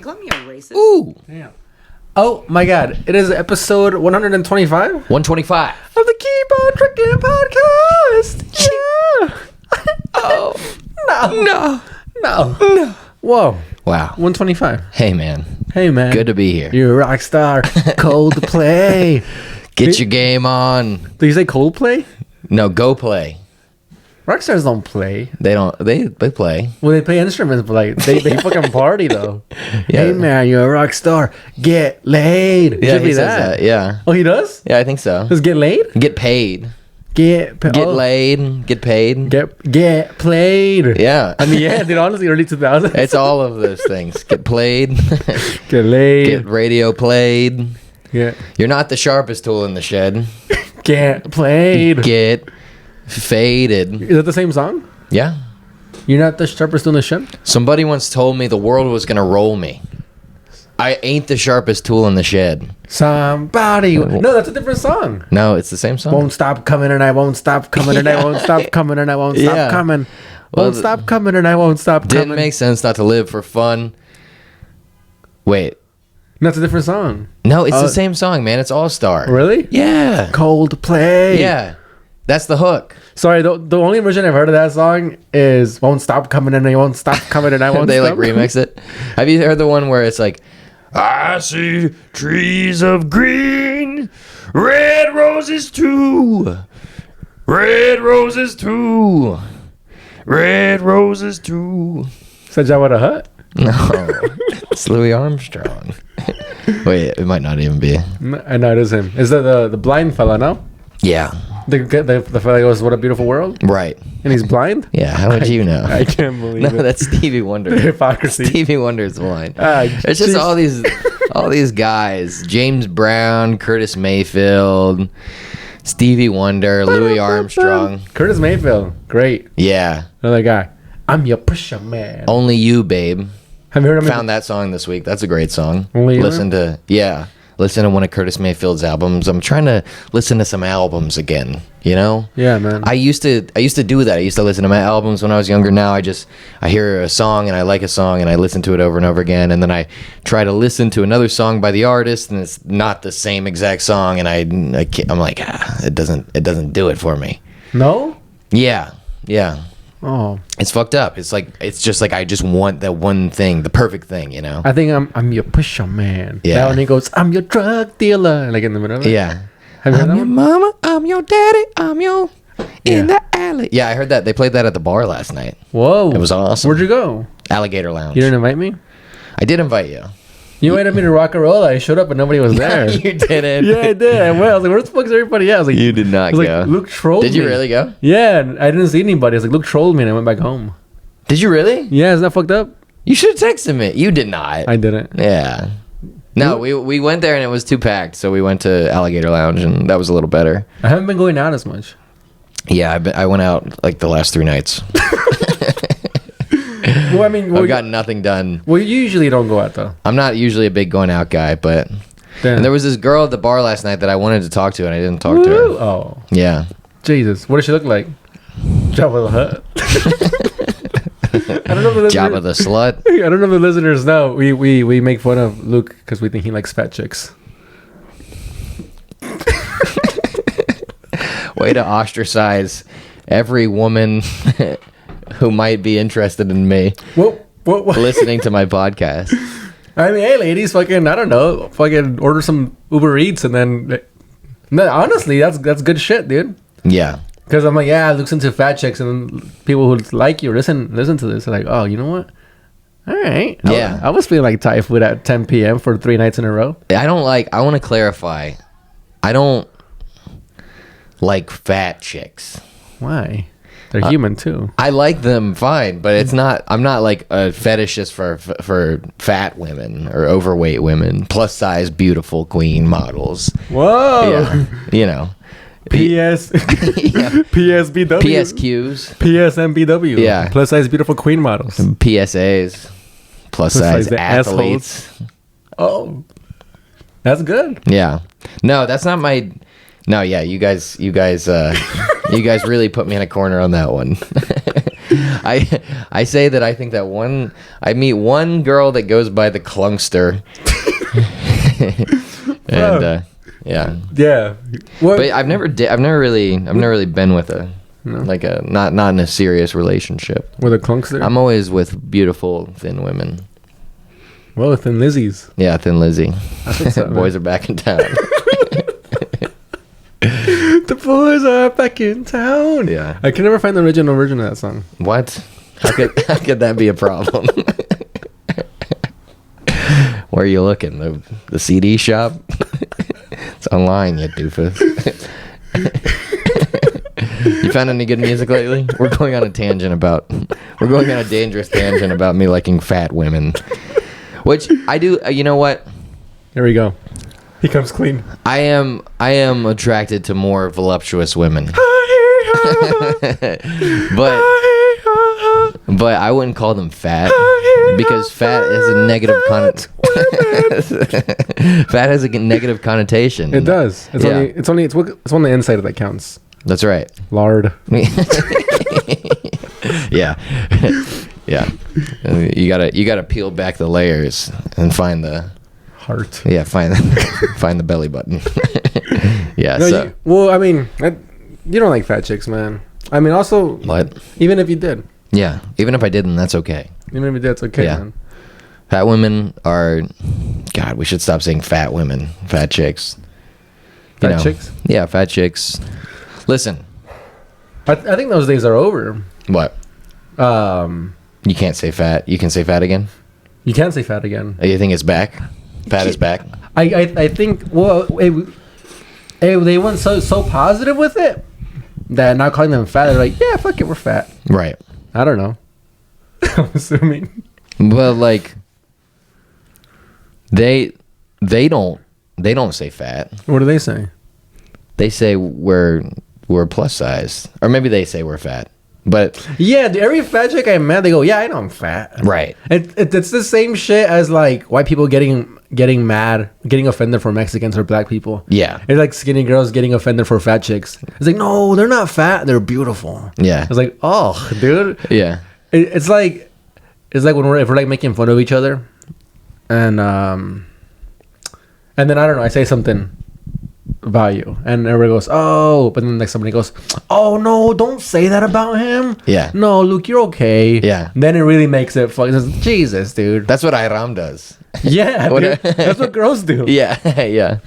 call me a racist? Ooh. Damn. Oh my God! It is episode 125 of 125. the Keep On Trucking podcast. Yeah. Oh no. Whoa. Wow. 125. Hey, man. Hey man. Good to be here. You're a rock star. Coldplay. Get your game on. Did you say Coldplay? No, go play. Rock stars don't play. They don't. They play. Well, they play instruments, but like they fucking party though. Yeah. Hey man, you're a rock star. Get laid. Yeah, Should he be says that. Yeah. Oh, he does? Yeah, I think so. Just get laid? Get paid. Get Laid. Get paid. Get played. Yeah. I mean, yeah, dude, honestly, early 2000s. It's all of those things. Get played. Get laid. Get radio played. Get You're not the sharpest tool in the shed. played. Get faded. Is that the same song? Yeah. You're not the sharpest on the ship? Somebody once told me the world was gonna roll me. I ain't the sharpest tool in the shed. Somebody. No, that's a different song. No, it's the same song. Won't stop coming and I won't stop coming and I won't stop coming and I won't stop Yeah. coming. Well, Won't stop coming and I won't stop coming. Didn't make sense not to live for fun. Wait. That's a different song. No, it's the same song, man. It's All Star. Really? Yeah. Coldplay. Yeah. That's the hook. Sorry, the only version I've heard of that song is "Won't Stop Coming and I Won't Stop Coming and I Won't They Stop." like remix it. Have you heard the one where it's like, I see trees of green, red roses too, red roses too, red roses too. Said Jabba the Hutt? No, it's Louis Armstrong. Wait, it might not even be. I know it is him. Is that the blind fella? No, Yeah, the fella goes, "What a beautiful world," right. and he's blind. Yeah, how would you know? I can't believe No, it. that's Stevie Wonder. The hypocrisy. Stevie Wonder's blind. It's jeez. just all these guys: James Brown, Curtis Mayfield, Stevie Wonder, Louis Armstrong. Curtis Mayfield, great. Yeah, Another guy. I'm your pusher man. Only You, Babe. Have you heard him? Found that song this week. That's a great song. Only You? Listen to one of Curtis Mayfield's albums. I'm trying to listen to some albums again. You know. Yeah, man. I used to do that. I used to listen to my albums when I was younger. Now I hear a song and I like a song and I listen to it over and over again, and then I try to listen to another song by the artist and it's not the same exact song, and I'm like, it doesn't do it for me. No. Yeah. Oh, It's fucked up. It's just like I just want that one thing, the perfect thing, you know. I think I'm your pusher man. Yeah. That one he goes, I'm your drug dealer, like in the middle of it. Yeah. Have you heard I'm that your one? mama, I'm your daddy, I'm your in Yeah. the alley. Yeah, I heard that. They played that at the bar last night. Whoa. It was awesome. Where'd you go? Alligator Lounge. You didn't invite me? I did invite you. You invited me to Rock and Roll. I showed up and nobody was there. You didn't. Yeah, I did. I went. I was like, where the fuck is everybody at? I was like, You did not I was go. like, Luke trolled me. Did you really go? Yeah, and I didn't see anybody. I was like, Luke trolled me and I went back home. Did you really? Yeah, is that fucked up? You should have texted me. You did not. I didn't. Yeah. No, we went there and it was too packed, so we went to Alligator Lounge and that was a little better. I haven't been going out as much. Yeah, I went out like the last 3 nights. Well, I mean, I've gotten nothing done. well, you usually don't go out though. I'm not usually a big going out guy, but Damn. and there was this girl at the bar last night that I wanted to talk to and I didn't talk to her. Woo! Oh, Yeah. Jesus. What does she look like? Jabba the Hutt. I don't know if the Jabba the slut. I don't know if the listeners know. We make fun of Luke because we think he likes fat chicks. Way to ostracize every woman who might be interested in me What? listening to my podcast. I mean, hey, ladies, fucking, I don't know, fucking order some Uber Eats and then. No, honestly, that's good shit, dude. Yeah. Because I'm like, yeah, Luke's into fat chicks, and then people who like you listen to this. They're like, oh, you know what? All right. Yeah. I was feeling like Thai food at 10 p.m. for 3 nights in a row. I want to clarify. I don't like fat chicks. Why? They're human too. I like them fine, but it's not. I'm not like a fetishist for fat women or overweight women, plus size, beautiful queen models. Whoa. Yeah, you know, PS. PSBW. PSQs, PSMBW. Yeah. Plus size beautiful queen models. PSAs, plus size the athletes. Oh. That's good. Yeah, no, that's not my. No, yeah, you guys really put me in a corner on that one. I say that I think that I meet one girl that goes by the Clunkster. And Yeah. What? but I've never really been with a like a not in a serious relationship. With a clunkster? I'm always with beautiful thin women. Well, Thin Lizzies. Yeah, Thin Lizzy. What's up, Boys are back in town. The boys are back in town. Yeah. I can never find the original version of that song. What? How could that be a problem? Where are you looking? The CD shop? It's online, you doofus. You found any good music lately? We're going on a dangerous tangent about me liking fat women. Which I do. You know what? Here we go. He comes clean. I am attracted to more voluptuous women. but I wouldn't call them fat because fat has a negative fat has a negative connotation. It does. It's only on the inside that counts. That's right. Lard. Yeah. Yeah. You gotta peel back the layers and find the Heart. Yeah, find the belly button. Yeah. No, So you don't like fat chicks, man. I mean, also, what? even if you did. Yeah. Even if I didn't, that's okay. Even if you did, it's okay, Yeah. man. Fat women are. God, we should stop saying fat women. Fat chicks. Fat chicks? Yeah, fat chicks. Listen. I think those days are over. What? You can't say fat. You can say fat again? You can't say fat again. You think it's back? Fat is back? I think, well, they went so positive with it that not calling them fat, they're like, yeah, fuck it, we're fat. Right. I don't know. I'm assuming. But like, they don't say fat. What do they say? They say we're plus size, or maybe they say we're fat. But Yeah, every fat chick I met, they go, yeah, I know I'm fat. right. It's the same shit as like white people getting mad, getting offended for Mexicans or black people. Yeah. It's like skinny girls getting offended for fat chicks. It's like, no, they're not fat, they're beautiful. Yeah. It's like, oh, dude. Yeah. It's like when if we're like making fun of each other, and then I don't know, I say something about you, and everybody goes, oh, but then like somebody goes, oh no, don't say that about him. Yeah. No, Luke, you're okay. Yeah. Then it really makes it fucking Jesus, dude. That's what Iram does. Yeah, dude. That's what girls do. Yeah. Yeah.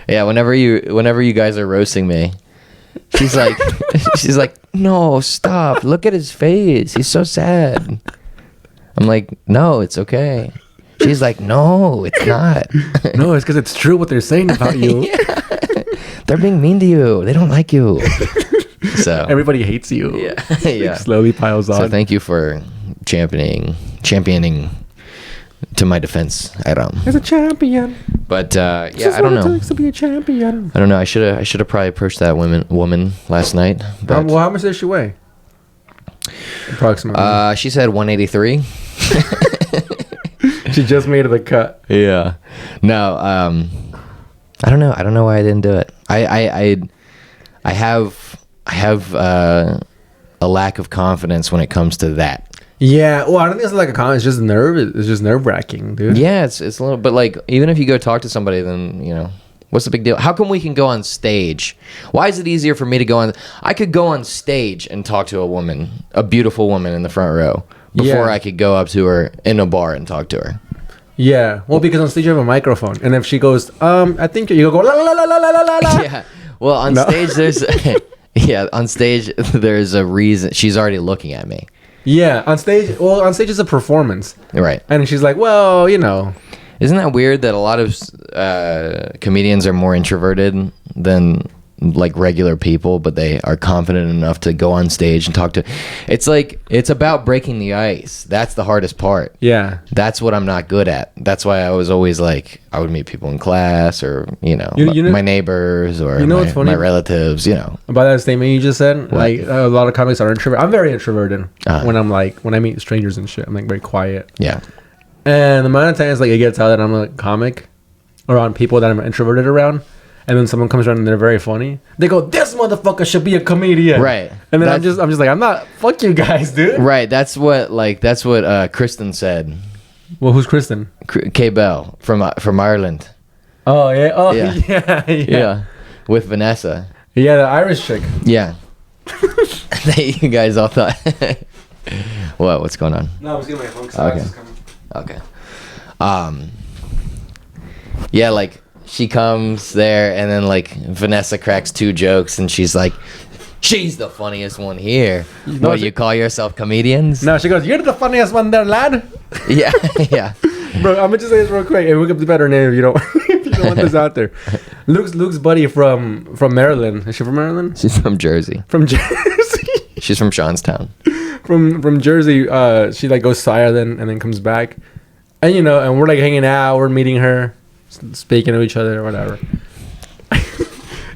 Yeah. Whenever you guys are roasting me, she's like, no, stop. Look at his face. He's so sad. I'm like, no, it's okay. She's like, no, it's not. No, it's because it's true what they're saying about you. Yeah. They're being mean to you. They don't like you. So Everybody hates you. yeah. Yeah. Slowly piles on. So thank you for championing to my defense, Iram. As a champion. But yeah, I don't know. It takes to be a champion. I don't know. I should have probably approached that woman last night. But Well, how much does she weigh? Approximately. she said 183. She just made the cut. Yeah. No. I don't know. I don't know why I didn't do it. I have a lack of confidence when it comes to that. Yeah. Well, I don't think it's like a comment. It's just It's just nerve wracking, dude. Yeah, it's a little. But like, even if you go talk to somebody, then what's the big deal? How come we can go on stage? Why is it easier for me to go on? I could go on stage and talk to a beautiful woman in the front row before I could go up to her in a bar and talk to her. Yeah. Well, because on stage you have a microphone, and if she goes, I think you go la la la la la la la la. Yeah. Well, on stage there's on stage there's a reason she's already looking at me. Yeah. On stage is a performance. Right. And she's like, well, Isn't that weird that a lot of comedians are more introverted than like regular people, but they are confident enough to go on stage and talk to? It's about breaking the ice. That's the hardest part. Yeah. That's what I'm not good at. That's why I was always like, I would meet people in class or my neighbors or what's funny? my relatives. About that statement you just said, like a lot of comics are introverted. I'm very introverted when I meet strangers and shit. I'm like very quiet. Yeah. And the amount of times like it gets out that I'm a comic around people that I'm introverted around, and then someone comes around and they're very funny, they go, "This motherfucker should be a comedian." Right. And then I'm just like, I'm not. Fuck you guys, dude. Right. That's what Kristen said. Well, who's Kristen? Kay Bell from Ireland. Oh yeah. Oh Yeah. yeah. With Vanessa. Yeah, the Irish chick. Yeah. You guys all thought. What's going on? No, I was getting my phone. Okay. Yeah, like she comes there and then like Vanessa cracks 2 jokes and she's like, she's the funniest one here. No, You call yourself comedians? No, she goes, "You're the funniest one there, lad." Yeah, yeah. Bro, I'm gonna just say this real quick and look up the better name if you don't if you don't want this out there. Luke's buddy from Maryland. Is she from Maryland? She's from Jersey. From Jersey. She's from Seanstown. From Jersey. She like goes to Ireland and then comes back, and and we're like hanging out. We're meeting her, speaking to each other or whatever.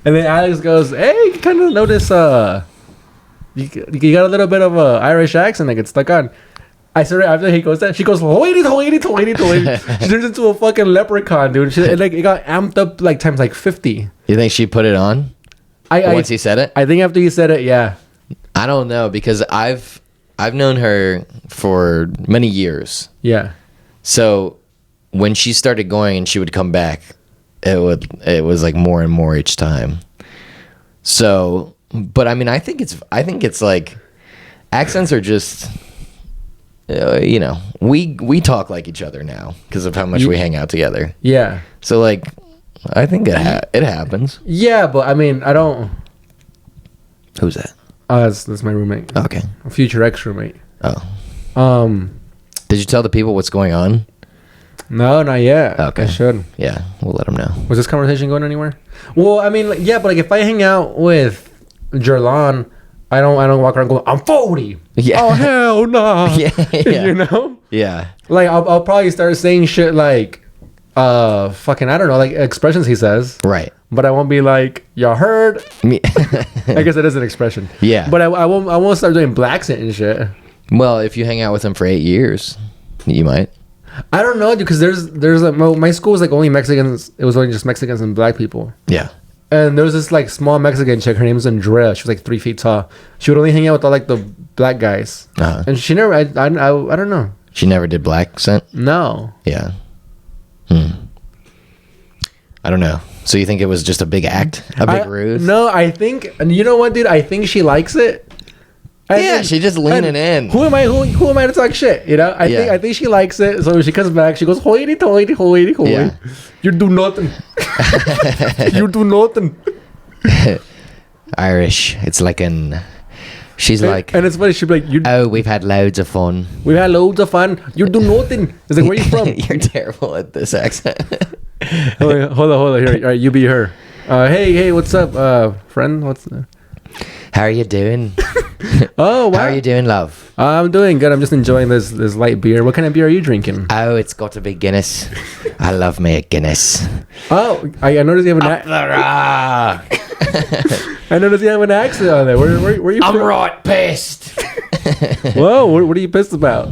And then Alex goes, "Hey, you kind of notice you got a little bit of a Irish accent that gets stuck on." I said after he goes that, she goes, "Hoity, hoity, hoity, hoity." She turns into a fucking leprechaun, dude. It got amped up like times like 50. You think she put it on? Once he said it? I think after he said it, yeah. I don't know because I've known her for many years. Yeah. So when she started going and she would come back, it was like more and more each time. So, but I mean, I think it's like accents are just we talk like each other now because of how much we hang out together. Yeah. So like I think it happens. Yeah, but I mean, I don't. Who's that? That's my roommate. Okay. A future ex-roommate. Oh. Did you tell the people what's going on? No, not yet. Okay. I should. Yeah, we'll let them know. Was this conversation going anywhere? Well, I mean, yeah, but like if I hang out with Jerlon, I don't walk around going, "I'm 40." Yeah. Oh hell no. Yeah. Yeah. Like I'll probably start saying shit like, fucking I don't know, like expressions he says. Right. But I won't be like, "Y'all heard." Me. I guess that is an expression. Yeah. But I won't start doing black accent and shit. Well, if you hang out with him for 8 years, you might. I don't know, dude, because there's like my school was like only Mexicans. It was only just Mexicans and black people. Yeah. And there was this like small Mexican chick. Her name was Andrea. She was like 3 feet tall. She would only hang out with all like the black guys. Uh-huh. And she never. I don't know. She never did black accent? No. Yeah. I don't know. So you think it was just a big act? A big ruse? No, I think. And you know what, dude? I think she likes it. She's just leaning in. Who am I? Who am I to talk shit? You know, I think she likes it. So when she comes back, she goes, "Hoity, hoity, hoity, hoity." Yeah. You do nothing. You do nothing. Irish. It's like she's like, and it's funny. She'd be like, "Oh, we've had loads of fun." We've had loads of fun. You do nothing. It's like, where you from? You're terrible at this accent. Hold on. Here, all right, you be her. Hey, what's up, friend? How are you doing? Oh, wow. How are you doing, love? I'm doing good. I'm just enjoying this light beer. What kind of beer are you drinking? Oh, it's got to be Guinness. I love me a Guinness. Oh, I noticed you have an Up the rock. I noticed you have an accent on there. Where are you I'm from? right pissed. Whoa, what are you pissed about?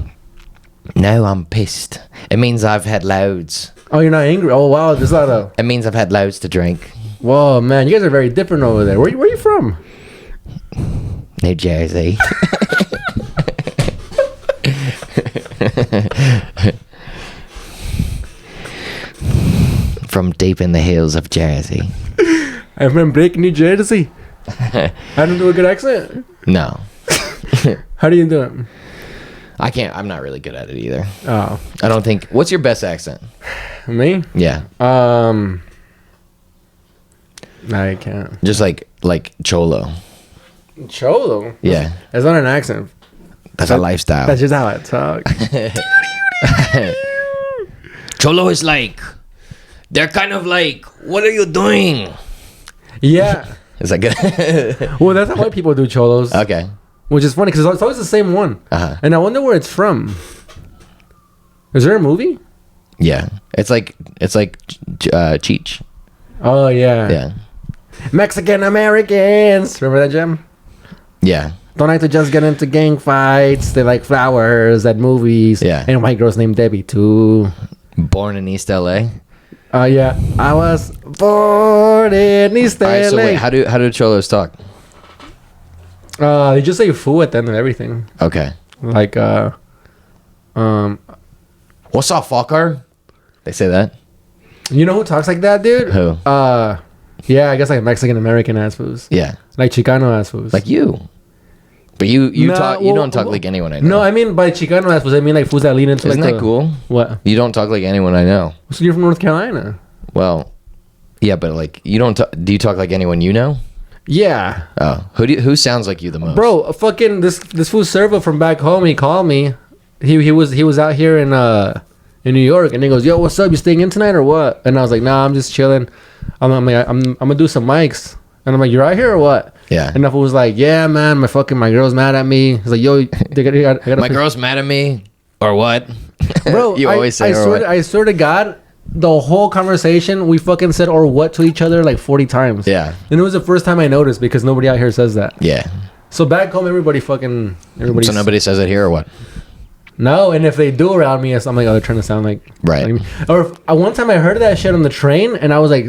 No, I'm pissed. It means I've had loads. Oh, you're not angry? Oh, wow. There's a lot of... It means I've had loads to drink. Whoa, man. You guys are very different over there. Where are you from? New Jersey. From deep in the hills of Jersey. I'm from Brick, New Jersey. I don't do a good accent. No. How do you do it? I can't. I'm not really good at it either. Oh. I don't think. What's your best accent? Me? Yeah. I can't. Just like Cholo. Cholo? Yeah. That's not an accent. That's a lifestyle. That's just how I talk. Cholo is like, they're kind of like, what are you doing? Yeah. Is that good? Well, that's how white people do cholos. Okay. Which is funny because it's always the same one. Uh-huh. And I wonder where it's from. Is there a movie? Yeah. It's like Cheech. Oh, yeah. Yeah. Mexican Americans. Remember that, Jim? Yeah. Don't like to just get into gang fights. They like flowers at movies. Yeah. And white girls named Debbie, too. Born in East LA. Yeah. I was born in East LA. All right, so wait, how do cholos talk? They just say "foo" at the end of everything. Okay. Like What's up, fucker? They say that. you know who talks like that, dude? Who? Yeah, I guess like Mexican American ass foos. Yeah. Like Chicano ass foos. Like you. But you Nah, talk. You well, don't talk well, like anyone I know. No, I mean by Chicano ass foos, I mean like foos that lean into Isn't like that cool? What? You don't talk like anyone I know. So you're from North Carolina? Well, yeah, but like you don't. Do you talk like anyone you know? Yeah. Oh, who sounds like you the most? Bro, fucking this food server from back home, he called me. He was out here in New York, and he goes, "Yo, what's up? You staying in tonight or what?" And I was like, "Nah, I'm just chilling. I'm gonna do some mics." And I'm like, "You're out here or what?" Yeah. And Nuffle was like, "Yeah, man, my girl's mad at me." He's like, "Yo, I gotta My girl's mad at me, or what? bro." You always say, or what? I swear to God, the whole conversation we fucking said "or what" to each other like 40 times. Yeah. And it was the first time I noticed because nobody out here says that. Yeah. So back home, everybody. So Nobody. nobody says it here, or what? No, and if they do around me, I'm like, oh, they're trying to sound like Right. like me. Or one time I heard that shit on the train, and I was like,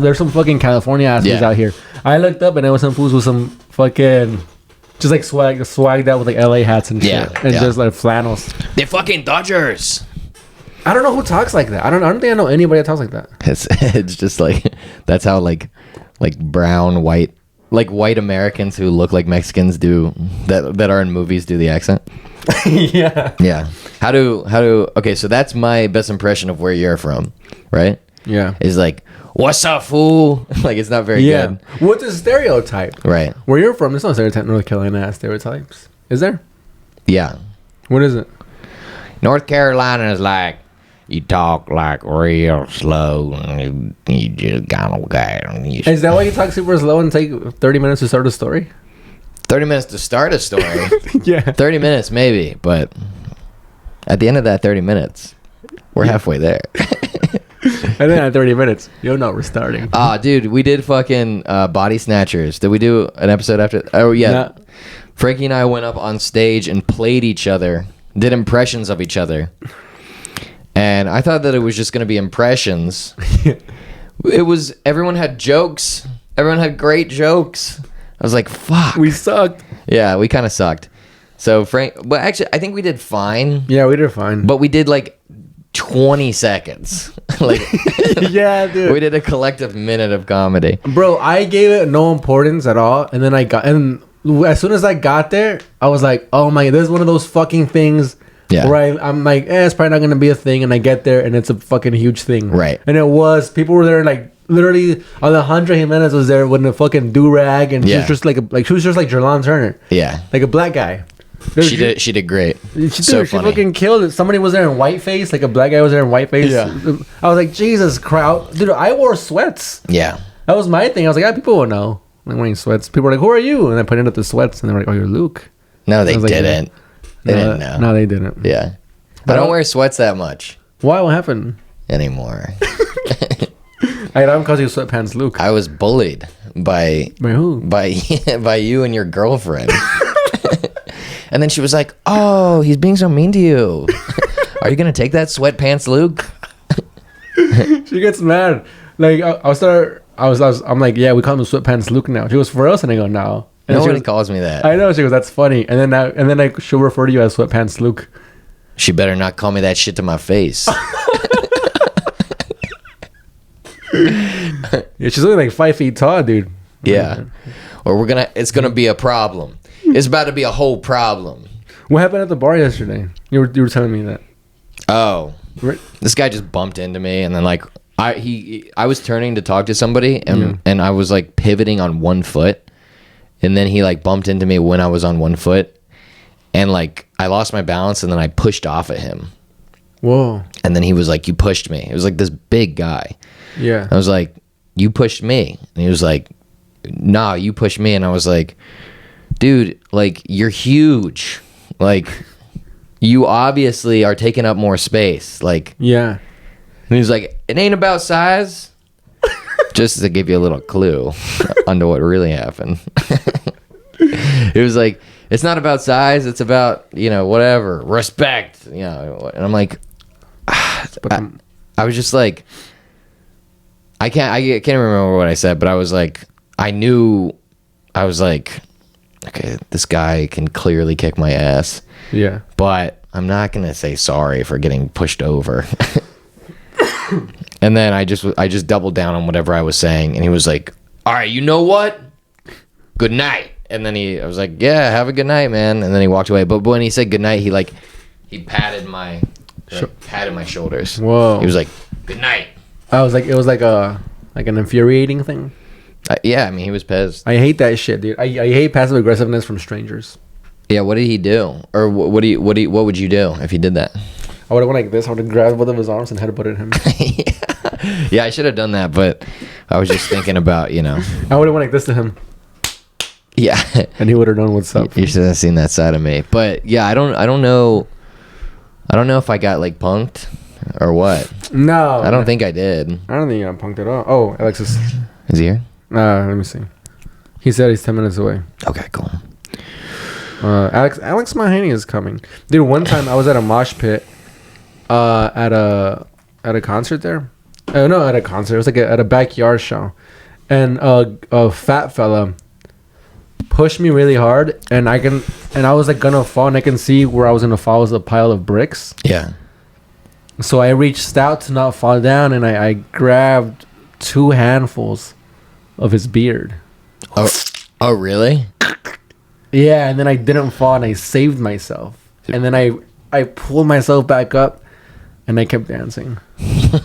there's some fucking California assholes Yeah. out here. I looked up, and there was some fools with some fucking just like swagged out with like LA hats and shit, Yeah, and yeah. just like flannels. They're fucking Dodgers. I don't know who talks like that. I don't think I know anybody that talks like that. It's just like that's how like brown white white Americans who look like Mexicans do that are in movies do the accent. Yeah. Yeah. How do okay, so that's my best impression of where you're from, right? Yeah. Is like, what's up, fool? Like it's not very Yeah. good. What's a stereotype? Right. Where you're from, there's no stereotype. North Carolina stereotypes. Is there? Yeah. What is it? North Carolina is like you talk like real slow and you just kind of Is that why you talk super slow and take 30 minutes to start a story? 30 minutes to start a story. Yeah. 30 minutes maybe, but at the end of that 30 minutes, we're halfway there. And then at 30 minutes, you'll know we're starting. Ah, dude, we did fucking Body Snatchers. Did we do an episode after? Oh, yeah. Nah. Frankie and I went up on stage and played each other, did impressions of each other. And I thought that it was just going to be impressions. Everyone had jokes. Everyone had great jokes. I was like, fuck. We sucked. Yeah, we kind of sucked. So but actually, I think we did fine. Yeah, we did fine. But we did like 20 seconds. Like, Yeah, dude. we did a collective minute of comedy. Bro, I gave it no importance at all. And then as soon as I got there, I was like, oh my, this is one of those fucking things. Yeah. Where I'm like, it's probably not going to be a thing. And I get there and it's a fucking huge thing. Right. And it was. People were there like, literally, Alejandra Jimenez was there with a fucking do-rag. And Yeah. she was just like Jerlon Turner. Yeah. Like a black guy. Dude, She did great. She So she funny. fucking killed it. Somebody was there in whiteface, like a black guy was there in whiteface. Yeah. I was like, Jesus Christ. Dude, I wore sweats. Yeah. That was my thing. I was like, people will know. I'm wearing sweats. People were like, who are you? And I pointed at the sweats and they were like, oh, you're Luke. No, they I was like, didn't. They didn't know. No, they didn't. Yeah. But I don't wear sweats that much Why? What happened? anymore. I don't call you sweatpants Luke. I was bullied by By who? by you and your girlfriend. And then she was like, "Oh, he's being so mean to you. Are you gonna take that sweatpants, Luke?" She gets mad. Like I'm like, yeah, we call him sweatpants Luke now. She goes, for us, and I go, no. And she Nobody goes, calls me that. I know. She goes, that's funny. And then she'll refer to you as sweatpants Luke. She better not call me that shit to my face. Yeah, she's only like 5 feet tall, dude. Yeah. Or it's gonna be a problem. It's about to be a whole problem. What happened at the bar yesterday? You were telling me that. Oh. Right. This guy just bumped into me, and then like I was turning to talk to somebody, and I was like pivoting on one foot, and then he like bumped into me when I was on one foot, and like I lost my balance, and then I pushed off at him. Whoa. And then he was like, "You pushed me." It was like this big guy. Yeah. I was like, "You pushed me," and he was like, "Nah, you pushed me," and I was like, "Dude, like you're huge, like." You obviously are taking up more space. Like, Yeah. and he was like, it ain't about size. Just to give you a little clue onto what really happened. It was like, it's not about size. It's about, whatever, respect, and I'm like, I was just like, I can't remember what I said, but I was like, I was like, okay, this guy can clearly kick my ass. Yeah. But I'm not gonna say sorry for getting pushed over. And then I just doubled down on whatever I was saying, and he was like, all right, you know what? Good night. And then I was like, yeah, have a good night, man. And then he walked away. But when he said good night, he patted my shoulders. Whoa. He was like, good night. I was like, it was like an infuriating thing. Yeah, I mean, he was pissed. I hate that shit, dude. I hate passive aggressiveness from strangers. Yeah, what did he do? Or what would you do if he did that? I would have went like this. I would have grabbed both of his arms and headbutted him. Yeah, I should have done that, but I was just thinking about, I would have went like this to him. Yeah. And he would have known what's up. You should have seen that side of me. But yeah, I don't know if I got like punked or what. No. I don't think I did. I don't think you got punked at all. Oh, Alexis. Is he here? Let me see. He said he's 10 minutes away. Okay, cool. Alex Mahaney is coming. Dude, one time I was at a mosh pit at a concert there. No, at a concert. It was like at a backyard show. And a fat fella pushed me really hard, and I was like gonna fall, and I can see where I was gonna fall was a pile of bricks. Yeah. So I reached out to not fall down, and I grabbed 2 handfuls of his beard. Oh, really? Yeah, and then I didn't fall, and I saved myself. And then I pulled myself back up, and I kept dancing.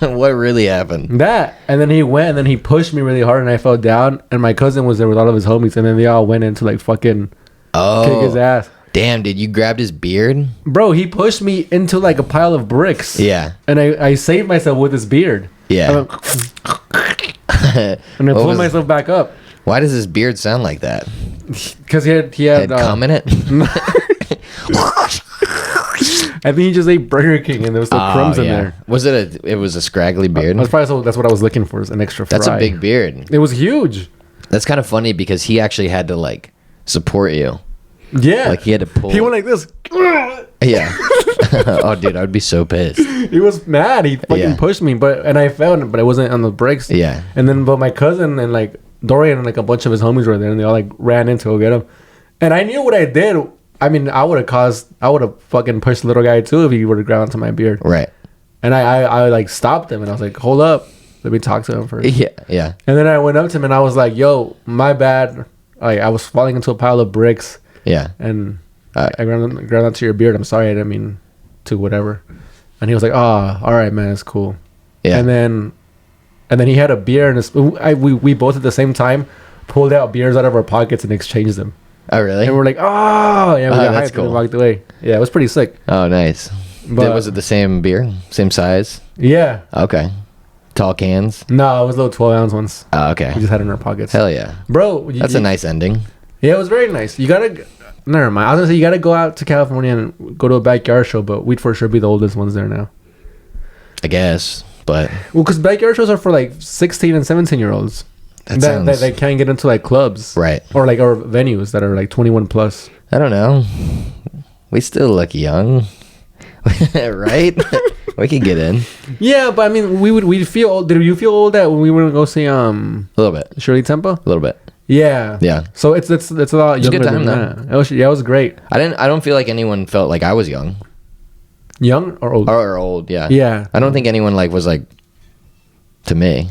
What really happened? That. And then he went, and then he pushed me really hard, and I fell down, and my cousin was there with all of his homies, and then they all went in to like fucking kick his ass. Damn, dude, you grabbed his beard? Bro, he pushed me into like a pile of bricks. Yeah. And I saved myself with his beard. Yeah. And I pulled myself back up. Why does his beard sound like that? Because he had cum in it? I think he just ate Burger King and there was still crumbs in there. Was it was a scraggly beard? That's what I was looking for, is an extra fry. That's a big beard. It was huge. That's kind of funny because he actually had to like support you. Yeah. Like he had to pull. He went like this. Yeah. Oh, dude, I would be so pissed. He was mad. He fucking pushed me, and I fell, but I wasn't on the brakes. Yeah. And then, but my cousin and like Dorian and like a bunch of his homies were there, and they all like ran in to go get him. And I knew what I did. I mean, I would have fucking pushed the little guy too if he would have grabbed onto my beard. Right. And I like stopped him, and I was like, hold up, let me talk to him first. Yeah. Yeah. And then I went up to him and I was like, yo, my bad. Like I was falling into a pile of bricks. Yeah. And I grabbed onto your beard. I'm sorry, I didn't mean to, whatever. And he was like, oh, all right, man, it's cool. Yeah. And then he had a beer, and we both at the same time pulled out beers out of our pockets and exchanged them. Oh, really? And we're like, oh, yeah, we got that's hyped cool. and walked away. Yeah, it was pretty sick. Oh, nice. But, was it the same beer? Same size? Yeah. Okay. Tall cans? No, it was little 12-ounce ones. Oh, okay. We just had it in our pockets. Hell yeah. Bro. That's a nice ending. Yeah, it was very nice. You gotta... Never mind. I was gonna say, you gotta go out to California and go to a backyard show, but we'd for sure be the oldest ones there now. I guess, but... Well, because backyard shows are for like 16 and 17-year-olds. That they can't get into like clubs. Right. Or venues that are like 21 plus. I don't know. We still look young. Right? We could get in. Yeah, but I mean, we'd feel old. Did you feel old that when we were to go see a little bit. Shirley Temple? A little bit. Yeah. Yeah. So it's a lot younger a good time, than that. It was great. I don't feel like anyone felt like I was young. Young or old? Or old, yeah. Yeah. I don't think anyone like was like to me.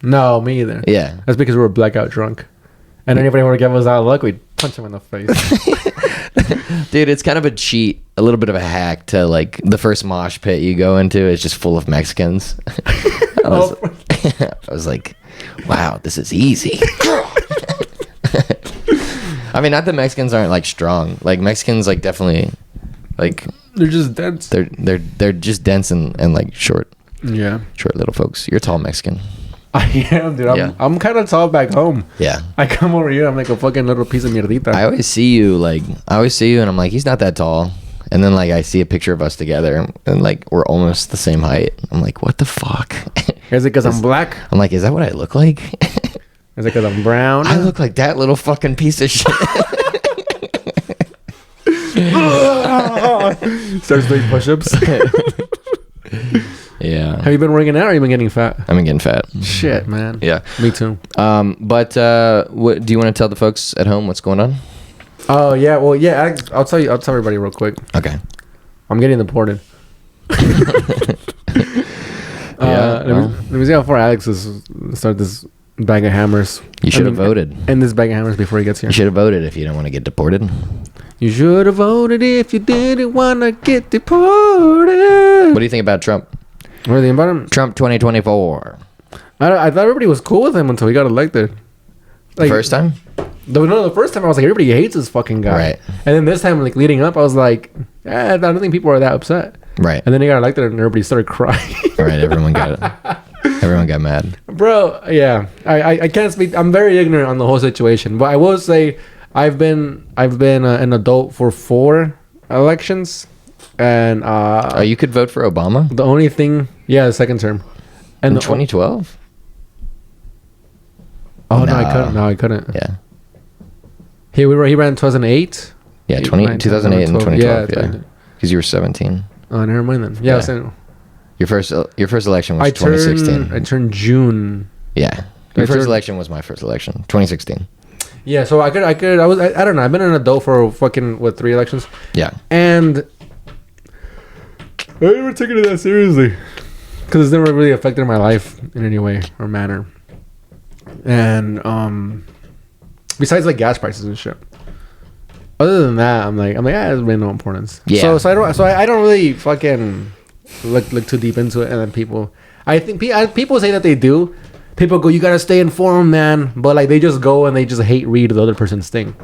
No, me either. Yeah. That's because we were blackout drunk. And anybody want to give us out of luck, we'd punch him in the face. Dude, it's kind of a cheat, a little bit of a hack to like the first mosh pit you go into is just full of Mexicans. I was like, wow, this is easy. I mean, not that Mexicans aren't like strong. Like Mexicans, like definitely, like they're just dense. They're just dense and like short. Yeah, short little folks. You're a tall Mexican. I am, dude. I'm kind of tall back home. Yeah. I come over here, I'm like a fucking little piece of mierdita. I always see you and I'm like, he's not that tall. And then like I see a picture of us together and like we're almost the same height. I'm like, what the fuck? Is it because I'm black? I'm like, is that what I look like? Is it because I'm brown? I look like that little fucking piece of shit. Starts doing push-ups. Yeah. Have you been working out or have you been getting fat? I've been getting fat. Shit, man. Yeah. Me too. But what do you want to tell the folks at home what's going on? Oh yeah. Well, yeah. I'll tell everybody real quick. Okay. I'm getting deported. Let me see how far Alex is. Start this bag of hammers. You should have voted. End this bag of hammers before he gets here. You should have voted if you don't want to get deported. You should have voted if you didn't want to get deported. What do you think about Trump? What do you think about him? Trump 2024. I thought everybody was cool with him until he got elected. Like, First time? The first time I was like, everybody hates this fucking guy. Right. And then this time, like leading up, I was like, I don't think people are that upset. Right. And then he got elected and everybody started crying. Right. Everyone got mad. Bro, yeah. I can't speak. I'm very ignorant on the whole situation. But I will say I've been an adult for 4 elections. And you could vote for Obama? the only thing, the second term. And In 2012? Oh, no, I couldn't. No, I couldn't. Yeah. He ran in 2008. Yeah, 2008 and 2012. Yeah. Because you were 17. Oh, never mind then. Yeah. So Your first election was 2016. I turned June. Yeah. Your first election was my first election, 2016. Yeah, so I don't know. I've been an adult for fucking 3 elections. Yeah. And I never taken it that seriously because it's never really affected my life in any way or manner. And besides like gas prices and shit. Other than that, I'm like, there's really no importance. Yeah. So I don't really fucking look too deep into it. And then people say that they do. People go, you gotta stay informed, man. But like they just go and they just hate read the other person's thing.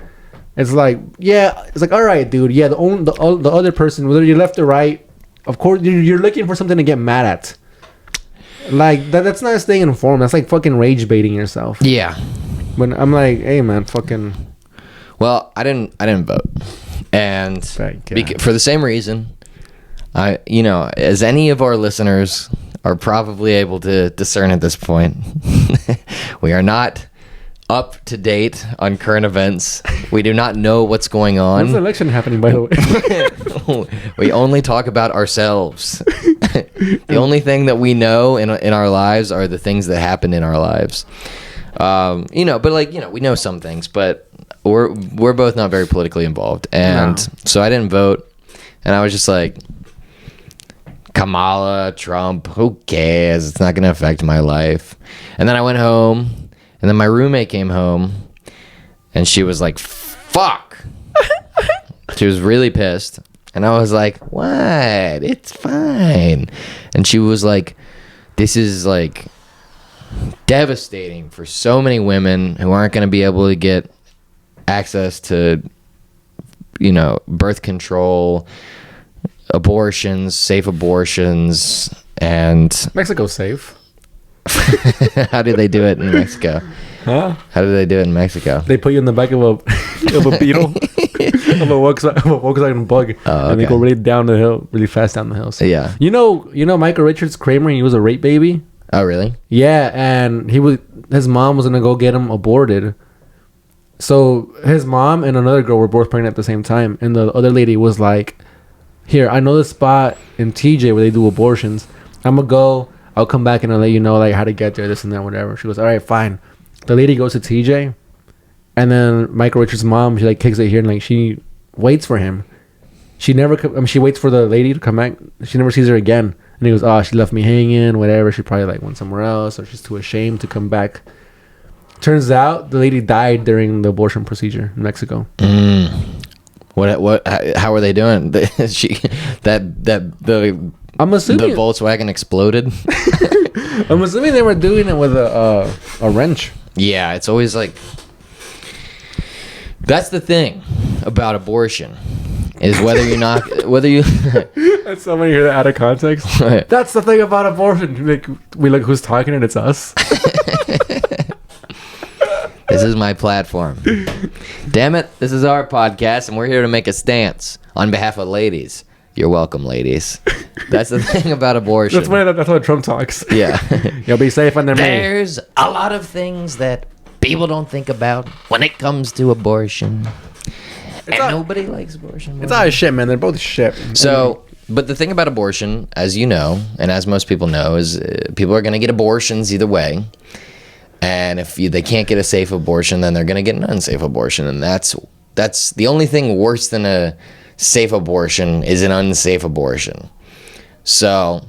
It's like, all right, dude. Yeah, the other person, whether you're left or right, of course you're looking for something to get mad at. Like that's not staying informed. That's like fucking rage baiting yourself. Yeah. When I'm like, hey man, fucking. Well, I didn't vote, and for the same reason, as any of our listeners are probably able to discern at this point, we are not up to date on current events. We do not know what's going on. When's the election happening, by the way? We only talk about ourselves. The only thing that we know in our lives are the things that happen in our lives. But we know some things, but we're both not very politically involved, and so I didn't vote, and I was just like, Kamala, Trump, who cares? It's not gonna affect my life. And then I went home, and then my roommate came home, and she was like, fuck. She was really pissed, and I was like, what? It's fine. And she was like, this is like devastating for so many women who aren't going to be able to get access to, birth control, abortions, safe abortions, and Mexico's safe. How do they do it in Mexico? Huh? How do they do it in Mexico? They put you in the back of a beetle, of a Volkswagen Bug, and they go really down the hill, really fast down the hill. So, yeah. You know Michael Richards Kramer. He was a rape baby. Oh, really? Yeah, and his mom was gonna go get him aborted. So his mom and another girl were both pregnant at the same time, and the other lady was like, "Here, I know this spot in TJ where they do abortions. I'm gonna go. I'll come back and I'll let you know like how to get there, this and that, whatever." She goes, "All right, fine." The lady goes to TJ, and then Michael Richards' mom, she like kicks it here and like she waits for him. She never. She waits for the lady to come back. She never sees her again. And he goes, "Oh, she left me hanging, whatever. She probably like went somewhere else, or she's too ashamed to come back." Turns out the lady died during the abortion procedure in Mexico. What? How are they doing? I'm assuming the Volkswagen exploded. I'm assuming they were doing it with a wrench. Yeah, it's always like that's the thing about abortion. Is whether you That's so many hear that out of context. Right. That's the thing about abortion. Like we look who's talking and it's us. This is my platform. Damn it, this is our podcast and we're here to make a stance on behalf of ladies. You're welcome, ladies. That's the thing about abortion. That's how Trump talks. Yeah. You'll be safe under me. There's a lot of things that people don't think about when it comes to abortion. Nobody likes abortion. It's all shit, man. They're both shit. So But the thing about abortion, as you know, and as most people know, is people are going to get abortions either way. And if they can't get a safe abortion, then they're going to get an unsafe abortion. And that's the only thing worse than a safe abortion is an unsafe abortion. So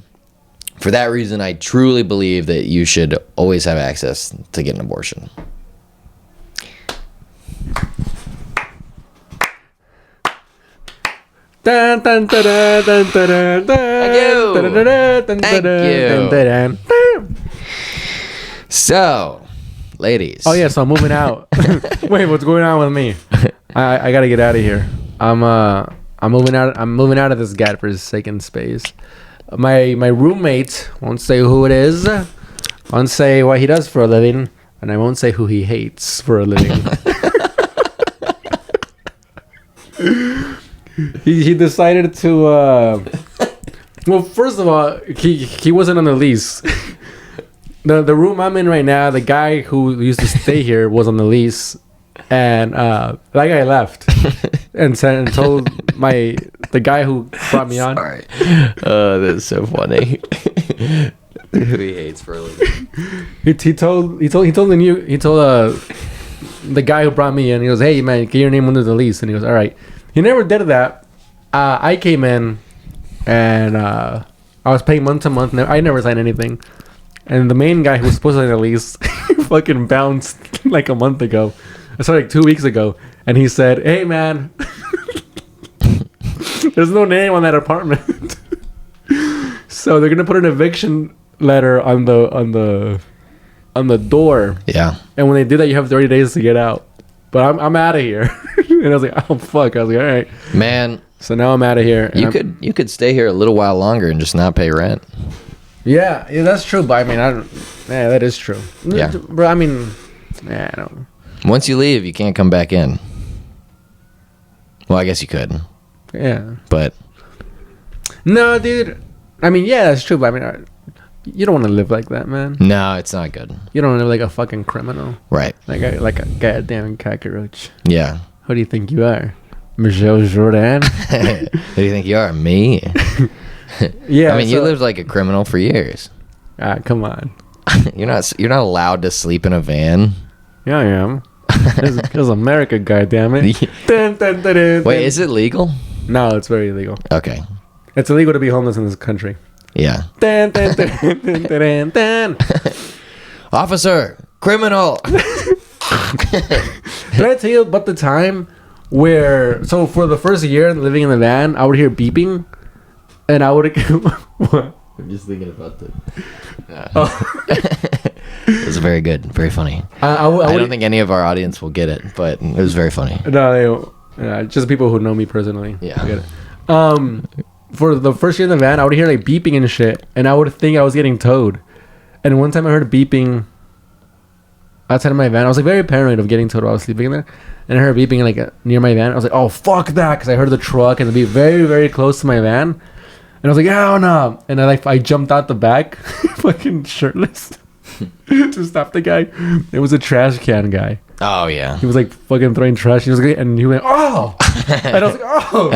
for that reason, I truly believe that you should always have access to get an abortion. Dun, dun, dun, dun, dun, dun, dun, Thank you. dun, dun, dun, dun, Thank dun, you. dun, dun. So, ladies. Oh yeah, so I'm moving out. Wait, what's going on with me? I gotta get out of here. I'm moving out. I'm moving out of this godforsaken space. My roommate won't say who it is. Won't say what he does for a living, and I won't say who he hates for a living. He decided to. Well, first of all, he wasn't on the lease. The room I'm in right now, the guy who used to stay here was on the lease, and that guy left and told the guy who brought me on. Sorry. That's so funny. Who he hates for a living. He told the guy who brought me in. He goes, "Hey man, get your name under the lease." And he goes, "All right." He never did that. I came in, and I was paying month to month. I never signed anything. And the main guy who was supposed to sign the lease fucking bounced like a month ago. Sorry, like 2 weeks ago. And he said, "Hey man, there's no name on that apartment." So they're gonna put an eviction letter on the door. Yeah. And when they do that, you have 30 days to get out. But I'm out of here. And I was like, "Oh fuck!" I was like, "All right, Man, so now I'm out of here." And you could stay here a little while longer and just not pay rent. Yeah, that's true. But I mean, yeah, that is true. Yeah. But I mean, yeah, I don't. Once you leave, you can't come back in. Well, I guess you could, Yeah. but No, dude. I mean, yeah, that's true. But I mean, you don't want to live like that, man. no, it's not good. You don't want to live like a fucking criminal, Right. like a goddamn cockroach. Yeah. Who do you think you are, Michelle Jordan? Who do you think you are? Me? Yeah. I mean, you lived like a criminal for years. Come on. You're not allowed to sleep in a van. Yeah, I am. This is America, goddammit. Dun, dun, dun, dun, Wait, dun. is it legal? No, it's very illegal. Okay. It's illegal to be homeless in this country. Yeah. Dun, dun, dun, dun, dun, dun, dun. Officer, criminal. Did I tell you about the time where? So for the first year living in the van, I would hear beeping, and I would. What? I'm just thinking about that. It was very good, very funny. I don't think any of our audience will get it, but it was very funny. No, just people who know me personally. Yeah. Get it. For the first year in the van, I would hear like beeping and shit, and I would think I was getting towed. And one time I heard beeping outside of my van. I was like very paranoid of getting towed while I was sleeping in there, and I heard beeping like near my van. I was like, "Oh fuck that!" Because I heard the truck and the beep very very close to my van, and I was like, "Oh no!" And I jumped out the back, fucking shirtless, to stop the guy. It was a trash can guy. Oh yeah. He was like fucking throwing trash. He was like, and he went, "Oh!" And I was like, "Oh!"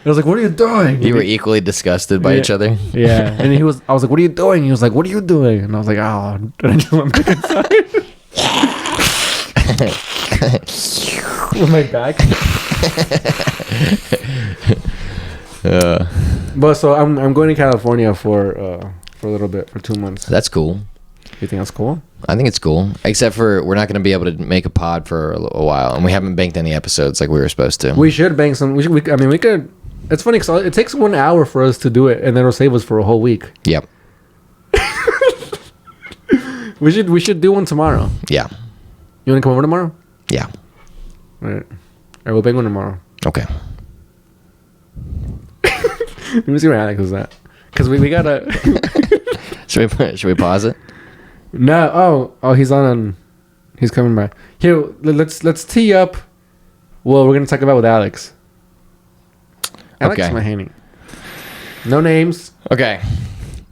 And I was like, "What are you doing?" You were equally disgusted by each other. Yeah. And I was like, "What are you doing?" He was like, "What are you doing?" And I was like, "Oh." And I just went back inside. With my back. But so I'm going to California for a little bit, for 2 months. That's cool. You think that's cool? I think it's cool, except for we're not going to be able to make a pod for a while, and we haven't banked any episodes like we were supposed to. We should bank some. We could. It's funny because it takes 1 hour for us to do it, and then it'll save us for a whole week. Yep. We should do one tomorrow. Yeah. You want to come over tomorrow? Yeah. All right. We'll bank one tomorrow. Okay. Let me see where Alex is at. Because we gotta. Should we pause it? No. Oh, he's on. He's coming by. Here, let's tee up. Well, we're gonna talk about with Alex. Alex Mahaney. No names. Okay.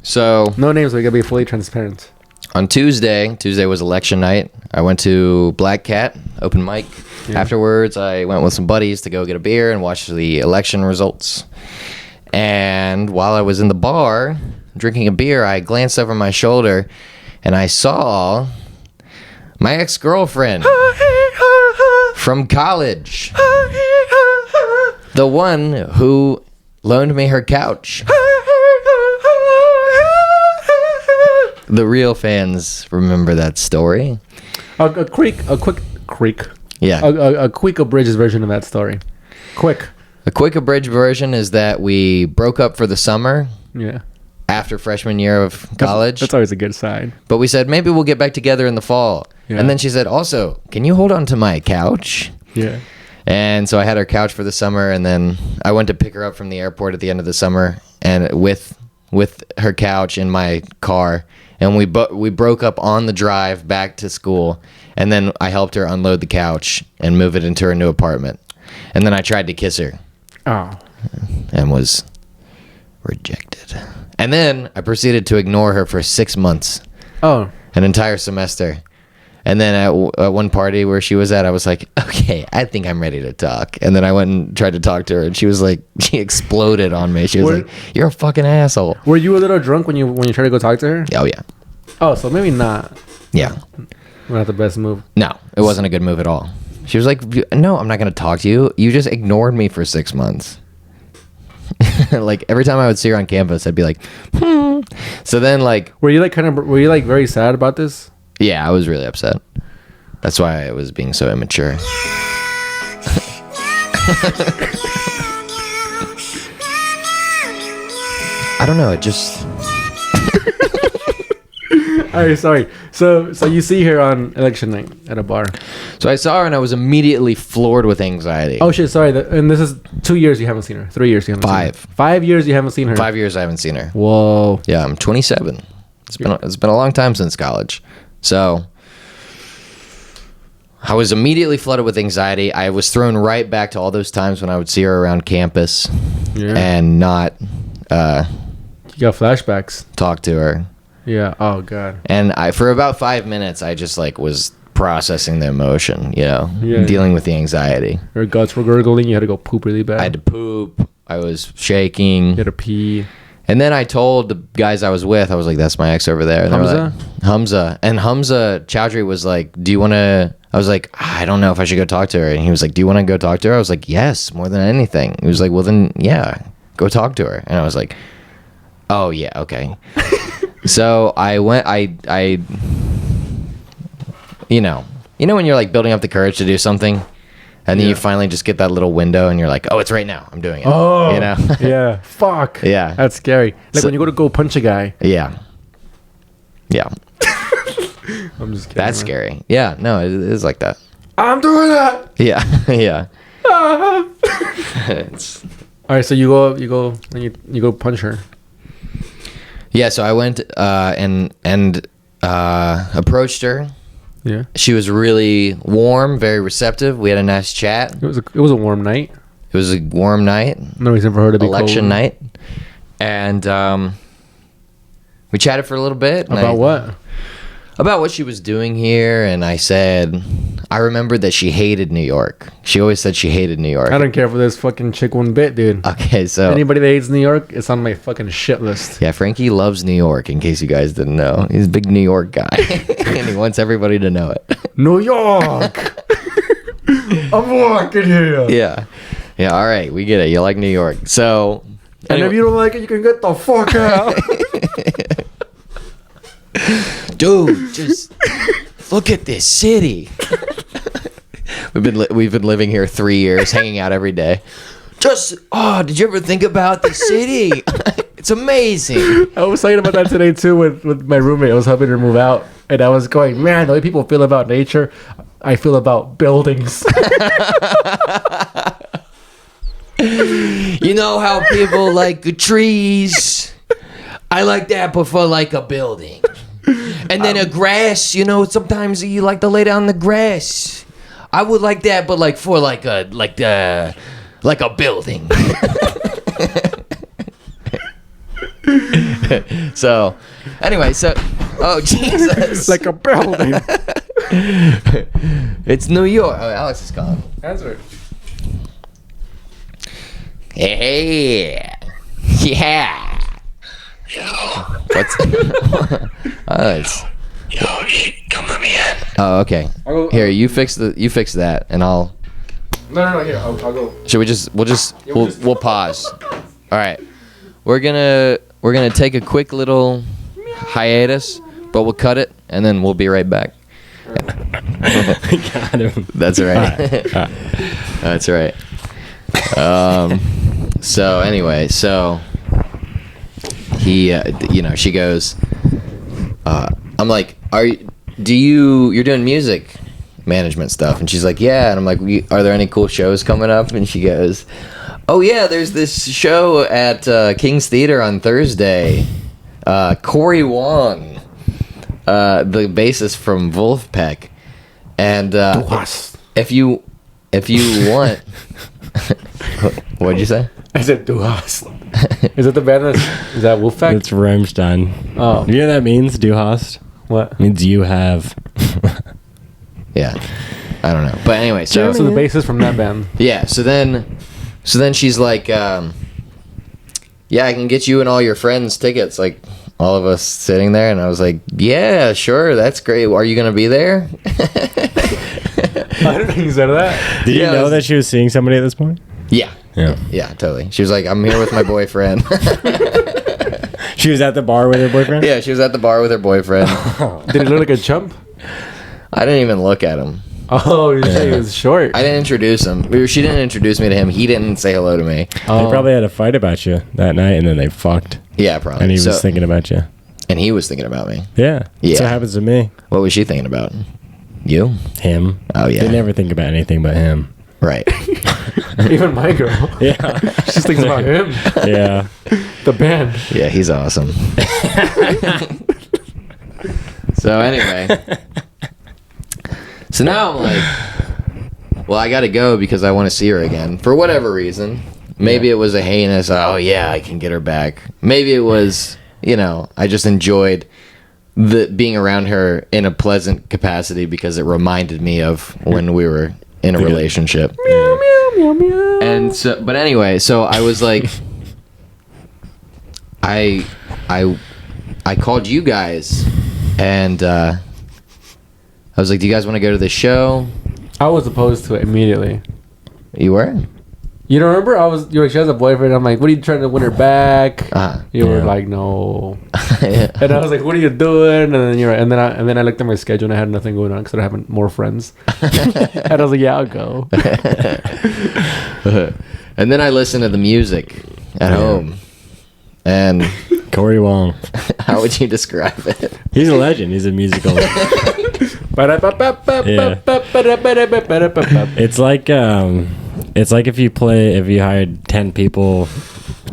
So No names. We gotta be fully transparent. on Tuesday was election night. I went to Black Cat open mic. Yeah. Afterwards, I went with some buddies to go get a beer and watch the election results. And And while I was in the bar drinking a beer, I glanced over my shoulder and I saw my ex-girlfriend from college. The one who loaned me her couch. The real fans remember that story. A quick Yeah. A quick abridged version of that story. Quick. A quick abridged version is that we broke up for the summer. Yeah. After freshman year of college. That's always a good sign. But we said, maybe we'll get back together in the fall. Yeah. And then she said, also, can you hold on to my couch? Yeah. And so I had her couch for the summer, and then I went to pick her up from the airport at the end of the summer, and with her couch in my car, and we broke up on the drive back to school, and then I helped her unload the couch and move it into her new apartment. And then I tried to kiss her. Oh. And was rejected. And then I proceeded to ignore her for 6 months. Oh. An entire semester. And then at one party where she was at, I was like, okay, I think I'm ready to talk. And then I went and tried to talk to her, and she was like, she exploded on me. She was like, you're a fucking asshole. Were you a little drunk when you tried to go talk to her? Oh, yeah. Oh, so maybe not. Yeah. Not the best move. No, it wasn't a good move at all. She was like, no, I'm not going to talk to you. You just ignored me for 6 months. Like, every time I would see her on campus, I'd be like, So then, like... Were you very sad about this? Yeah, I was really upset. That's why I was being so immature. I don't know, it just... Alright, sorry. So you see her on election night at a bar. So I saw her and I was immediately floored with anxiety. Oh shit, sorry. And this is 2 years you haven't seen her. 3 years you haven't seen her. 5 years you haven't seen her. 5 years I haven't seen her. Whoa. Yeah, I'm 27. It's been a long time since college. So I was immediately flooded with anxiety. I was thrown right back to all those times when I would see her around campus and not you got flashbacks. Talk to her. Yeah. Oh god. And for about 5 minutes, I just like was processing the emotion, dealing with the anxiety. Your guts were gurgling. You had to go poop really bad. I had to poop. I was shaking. You had to pee. And then I told the guys I was with, I was like, that's my ex over there. And Hamza? Hamza. And Hamza Chowdhury was like, do you want to... I was like, I don't know if I should go talk to her. And he was like, do you want to go talk to her? I was like, yes, more than anything. He was like, well, then, yeah, go talk to her. And I was like, oh, yeah, okay. So I went, you know when you're like building up the courage to do something? And then you finally just get that little window and you're like, oh, it's right now. I'm doing it. Oh, yeah. Fuck. Yeah. That's scary. Like when you go punch a guy. Yeah. Yeah. I'm just kidding. That's scary. Yeah. No, it is like that. I'm doing that. Yeah. Yeah. All right. So you go and you go punch her. Yeah. So I went and approached her. Yeah. She was really warm, very receptive. We had a nice chat. It was a warm night. It was a warm night. No reason for her to be election cold. night. And we chatted for a little bit. About what? About what she was doing here. And I said, I remembered that she hated New York. She always said she hated New York. I don't care for this fucking chick one bit, dude. Okay, so... Anybody that hates New York, it's on my fucking shit list. Yeah, Frankie loves New York, in case you guys didn't know. He's a big New York guy. And he wants everybody to know it. New York! I'm walking here. Yeah. Yeah, all right, we get it. You like New York. So... And if you don't like it, you can get the fuck out. Dude, just look at this city. We've been living here 3 years, hanging out every day. Did you ever think about the city? It's amazing. I was talking about that today too with my roommate. I was helping her move out, and I was going, man, the way people feel about nature, I feel about buildings. You know how people like the trees? I like that, but for like a building. And then a grass, sometimes you like to lay down the grass. I would like that, but like for like a building. So, anyway, oh Jesus, like a building. It's New York. Oh, Alex is calling. Answer. Hey. Yeah. Yo, What's? It's, yo, come let me in. oh, okay. Here, you fix that, and I'll. No. Here, I'll go. Should we just? We'll pause. All right. We're gonna take a quick little hiatus, but we'll cut it, and then we'll be right back. Got him. That's all right. That's right. So anyway, he, she goes, I'm like, you're doing music management stuff? And she's like, yeah. And I'm like, are there any cool shows coming up? And she goes, oh yeah, there's this show at King's Theater on Thursday. Corey Wong, the bassist from Wolfpack, and if you want, what'd you say? I said Duhast. Is it the band is that Wolfpack? It's Rammstein. Oh. You know what that means, Du hast? What? It means you have. Yeah, I don't know, but anyway, so So the bassist from that band. yeah, so then she's like, yeah, I can get you and all your friends tickets, like all of us sitting there, and I was like, yeah, sure, that's great. Are you gonna be there? I didn't think you said that. Did you Yeah, know that she was seeing somebody at this point? Yeah, Yeah. totally. She was like, I'm here with my boyfriend. She was at the bar with her boyfriend? Yeah, she was at the bar with her boyfriend. Did he look like a chump? I didn't even look at him. Oh, you say he was short. I didn't introduce him. She didn't introduce me to him. He didn't say hello to me. Oh. They probably had a fight about you that night, and then they fucked. Yeah, probably. And he was thinking about you. And he was thinking about me. Yeah. Yeah. That's what happens to me. What was she thinking about? You? Him. Oh, yeah. They never think about anything but him. Right. Even my girl. Yeah. She just thinks about him. Yeah. The band. Yeah, he's awesome. So anyway. So now I'm like, well, I got to go because I want to see her again. For whatever reason. Maybe it was a heinous, oh, yeah, I can get her back. Maybe it was, I just enjoyed being around her in a pleasant capacity because it reminded me of when we were in a relationship. Meow, meow, meow. And so, but anyway, so I was like, I called you guys, and I was like, do you guys want to go to the show? I was opposed to it immediately. You were? You don't remember? You were like, she has a boyfriend. I'm like, what are you trying to win her back? You were Yeah. like, no. Yeah. And I was like, what are you doing? And then and then I looked at my schedule and I had nothing going on because I having more friends. And I was like, yeah, I'll go. And then I listened to the music at home. And Corey Wong. how would you describe it? He's a legend. He's a musical. It's like if you hired 10 people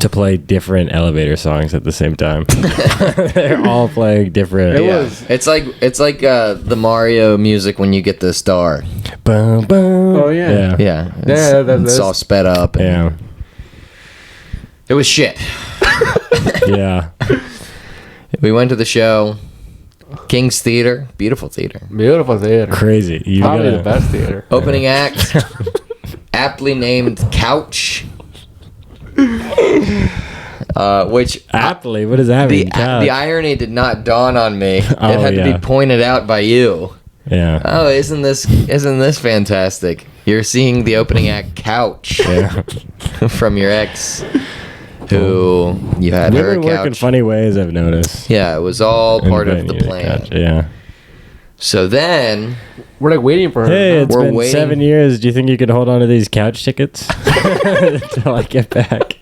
to play different elevator songs at the same time. They're all playing different. It's like the Mario music when you get the star. Boom, boom. Oh, yeah. Yeah. It's all sped up. Yeah. It was shit. Yeah. We went to the show. King's Theater. Beautiful theater. Beautiful theater. Crazy. You Probably gotta- the best theater. Opening act. Aptly named Couch. Which Aptly? What does that mean? the irony did not dawn on me. It had to yeah. be pointed out by you. Yeah. Oh, isn't this fantastic? You're seeing the opening act Couch Yeah. from your ex, who you had her Women work in couch. funny ways, I've noticed. Yeah, it was all part of the Inviting you to plan. couch, Yeah. So then, We're like waiting for her. Hey, it's We're been waiting. 7 years. Do you think you could hold on to these couch tickets until I get back?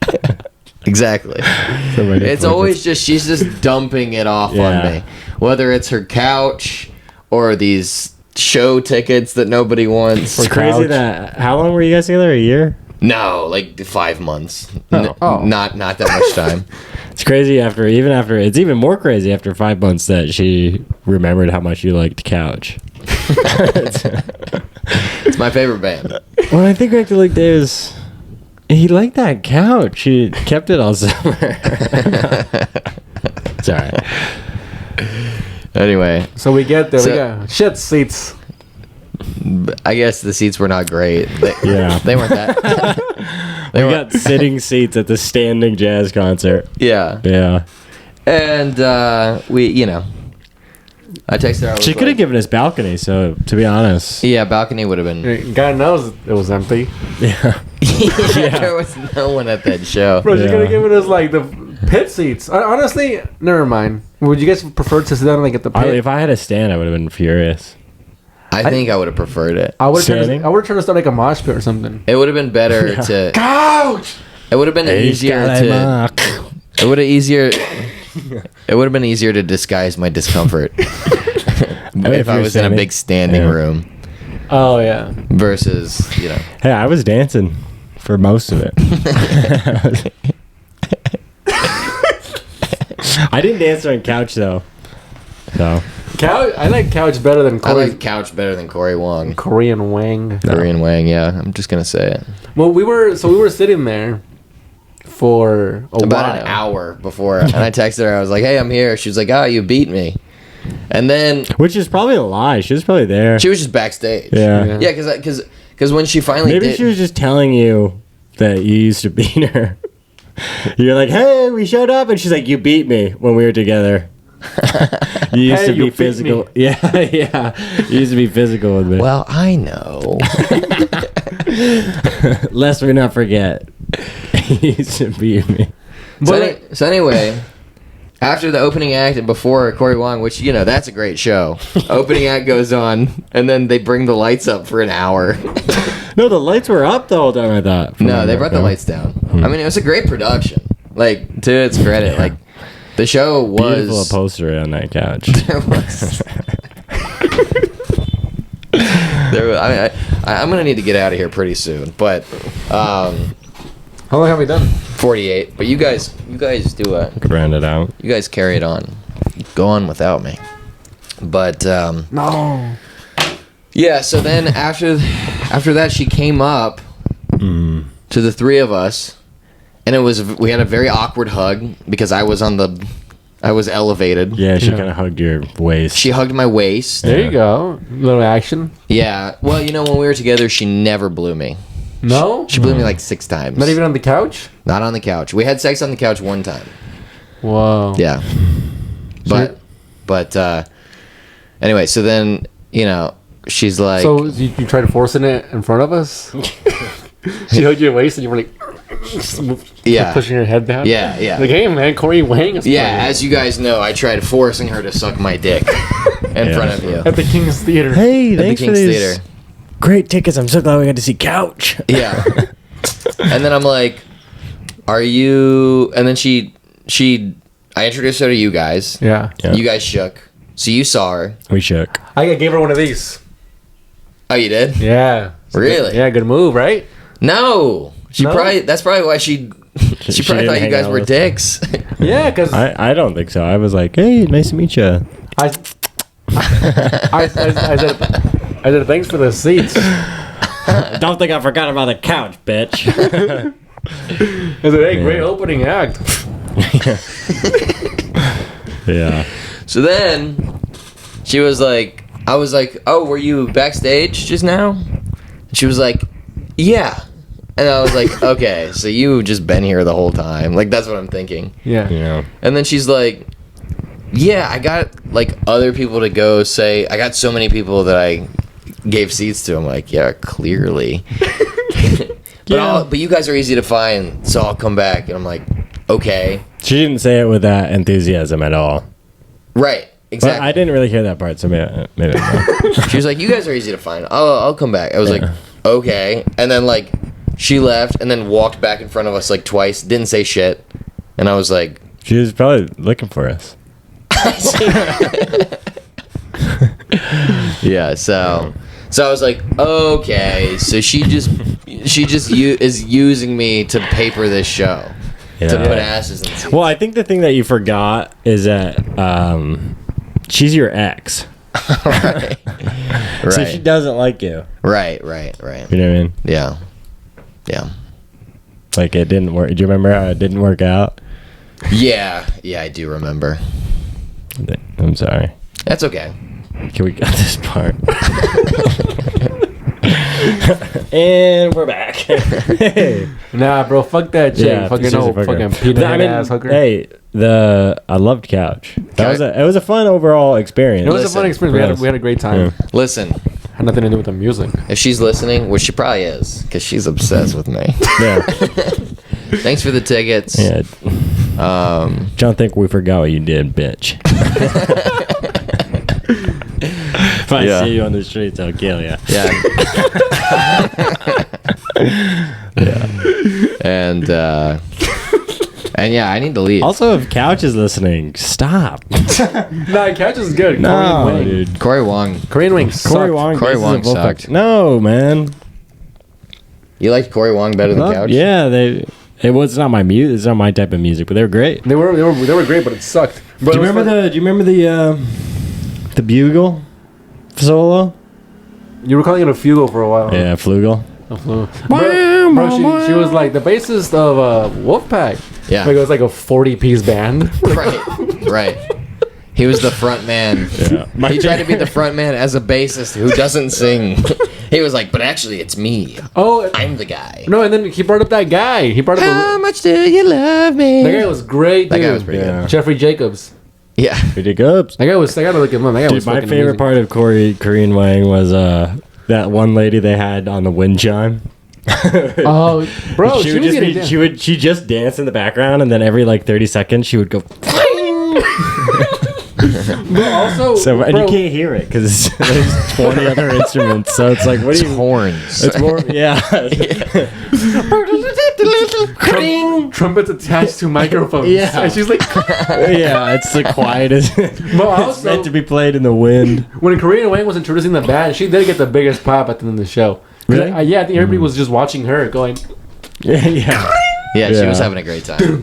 exactly. It's always she's just dumping it off on Yeah. me. Whether it's her couch or these show tickets that nobody wants. It's crazy couch. that. How long were you guys together? A year? No, like 5 months. Oh. Not that much time. It's crazy it's even more crazy after 5 months that she remembered how much you liked couch. It's my favorite band. Well, I think like he liked that couch. He kept it all summer. It's alright. Anyway, So we get there. So- We got shit seats. I guess the seats were not great. Yeah. They weren't that. We got sitting seats at the standing jazz concert. Yeah. Yeah. And I texted her. I was She could have given us balcony, so to be honest. Yeah, balcony would have been. God knows it was empty. Yeah. There was no one at that show. Bro, she could have given us like the pit seats. Honestly, never mind. Would you guys prefer to sit down like at the pit? If I had a stand, I would have been furious. I think I would have preferred it. I would have Standing? tried to start like a mosh pit or something. It would have been better to. Couch. It would have been easier to. It would have easier. It would have been easier to disguise my discomfort if I was in a big standing room Oh yeah. versus Hey, I was dancing for most of it. I didn't dance on couch though. No. Couch. I like couch better than I Corey. like couch better than Corey Wong. Korean Wang. Korean Wang, yeah. I'm just gonna say it. Well, we were sitting there for About while. an hour before, and I texted her. I was like, "Hey, I'm here." She was like, "Oh, you beat me," and then Which is probably a lie. She was probably there. she was just backstage. Yeah. Yeah, because when she finally Maybe did, she was just telling you that you used to beat her. You're like, hey, we showed up, and she's like, you beat me when we were together. You used Hey, to you be beat physical. me. Yeah, yeah. You used to be physical with me. well, I know. Lest we not forget, you used to beat me. So anyway, after the opening act and before Corey Wong, which that's a great show. Opening act goes on, and then they bring the lights up for an hour. No, the lights were up the whole time, I thought. No, they brought the lights down. I mean, it was a great production. Like, to its credit, like the show was Beautiful upholstery on that couch. I'm gonna need to get out of here pretty soon, but How long have we done? 48. But you guys do Could round it out. you guys carry it on. Go on without me. But No. yeah. So then after that, she came up to the three of us, and we had a very awkward hug because I was elevated. Yeah, she Yeah. kind of hugged your waist. She hugged my waist. There you go. Little action. Yeah. Well, when we were together, she never blew me. No. She blew me like 6 times. Not even on the couch. Not on the couch. We had sex on the couch one time. Whoa. Yeah. But anyway, so then, she's like, So you tried forcing it in front of us? She hugged your waist and you were like, yeah. pushing her head down. Yeah, yeah. Like, hey man, Corey Wang is Yeah, playing as you guys know, I tried forcing her to suck my dick in front of you. at the King's Theater. Hey, At the thanks for King's these Theater. great tickets. I'm so glad we got to see Couch. Yeah. And then I'm like, are you... And then I introduced her to you guys. Yeah. Yeah. You guys shook. So you saw her. We shook. I gave her one of these. Oh, you did? Yeah. Really? Yeah, good move, right? No. No? That's probably why she She probably didn't thought you hang guys out were with- dicks. Yeah, because I don't think so. I was like, hey, nice to meet you. I said thanks for the seats. Don't think I forgot about the couch, bitch. I said, hey, great opening act. Yeah. So then she was like, I was like, oh, were you backstage just now? And she was like, yeah. And I was like, okay, so you just been here the whole time. Like, that's what I'm thinking. Yeah. Yeah. And then she's like, yeah, I got like other people to go say, I got so many people that I gave seats to. I'm like, yeah, clearly. But you guys are easy to find, so I'll come back. And I'm like, okay. She didn't say it with that enthusiasm at all. Right. But Exactly. I didn't really hear that part, so maybe not. She was like, you guys are easy to find. I'll come back. I was like, okay. And then like she left and then walked back in front of us like twice, didn't say shit. And I was like, She was probably looking for us. yeah, so I was like, okay, so she just is using me to paper this show. To Yeah. put asses in seats. Well, I think the thing that you forgot is that she's your ex. Right. So she doesn't like you. Right. You know what I mean? Yeah. Like, it didn't work. Do you remember how it didn't work out? Yeah, I do remember. I'm sorry. That's okay. Can we cut this part? And we're back. Hey. Nah, bro, fuck that chick. Yeah, fucking she's a old fucking peanut ass hooker. Hey, I loved Couch. It was a fun overall experience. It was a fun experience. We had a great time. Yeah. Listen, Had nothing to do with the music. if she's listening, which she probably is, because she's obsessed with me. Yeah. Thanks for the tickets. Yeah. Don't think we forgot what you did, bitch. If I Yeah. see you on the streets, I'll kill you. Yeah. And yeah, I need to leave. Also, if Couch is listening, stop. Nah, Couch is good. No, Korean wing. dude. Corey Wong. Korean wing Corey sucked. Wong. Corey bases Wong of Wolfpack. sucked. No, man. You liked Corey Wong better than Couch? Yeah, it was not my music. It's not my type of music, but they were great. They were great, but it sucked. Bro, Do you remember the bugle solo? You were calling it a fugal for a while. Yeah, flugel. A flugel. Bro, she was like the bassist of Wolfpack. Yeah. Like it was like a 40-piece band. Right. He was the front man. Yeah. He tried to be the front man as a bassist who doesn't sing. He was like, but actually, it's me. Oh, I'm the guy. no, and then he brought up that guy. He brought up How much do you love me? that guy was great, That dude. guy was pretty Yeah. good. Jeffrey Jacobs. Yeah. Pretty good. I gotta look him up. That guy was Dude, my fucking favorite amazing. part of Korean Wang was that one lady they had on the wind chime. Oh, bro, she she would was just getting down. she just dance in the background, and then every like 30 seconds she would go. But also, So and bro, you can't hear it because there's 20 other instruments. So it's like, what It's do you? horns. It's more, yeah. trumpets attached to microphones. Yeah. And she's like, Yeah, it's the quietest. but It's also, meant to be played in the wind. when Korean Wang was introducing the band, she did get the biggest pop at the end of the show. 'Cause Really? yeah, I think everybody was just watching her going. Yeah, yeah. Yeah, she Yeah. was having a great time.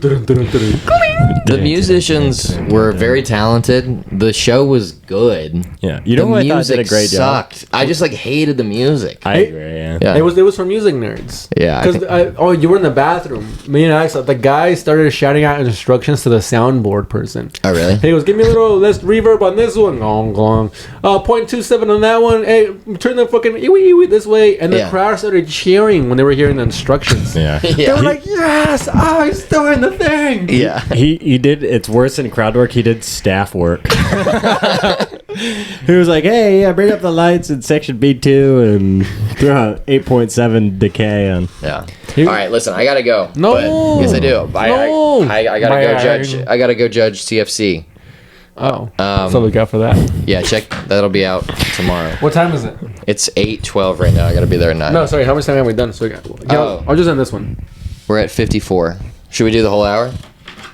The musicians were very talented. The show was good. Yeah, you know the what I thought music did a great job. sucked. I just like hated the music. I agree. Yeah. Yeah. It was for music nerds. Yeah, I Because think- you were in the bathroom. Me and Alex, the guy started shouting out instructions to the soundboard person. Oh, really? He goes, give me a little less reverb on this one. Gong, gong. 0.27 on that one. Hey, turn the fucking iwi this way. And the Yeah. crowd started cheering when they were hearing the instructions. Yeah. They Yeah. were like, yes, he's doing the thing. Yeah. He did. It's worse than crowd work. He did staff work. He was like, "Hey, yeah, bring up the lights in section B2 and throw out 8.7 decay on." Yeah. All right, listen, I gotta go. No. But, yes, I do. No. I gotta go judge. I gotta go judge CFC. Oh. Um, so look out for that. Yeah, check. That'll be out tomorrow. What time is it? It's 8:12 right now. I gotta be there at 9. No, sorry. How much time have we done? So Oh. I'll just end this one. We're at 54. Should we do the whole hour?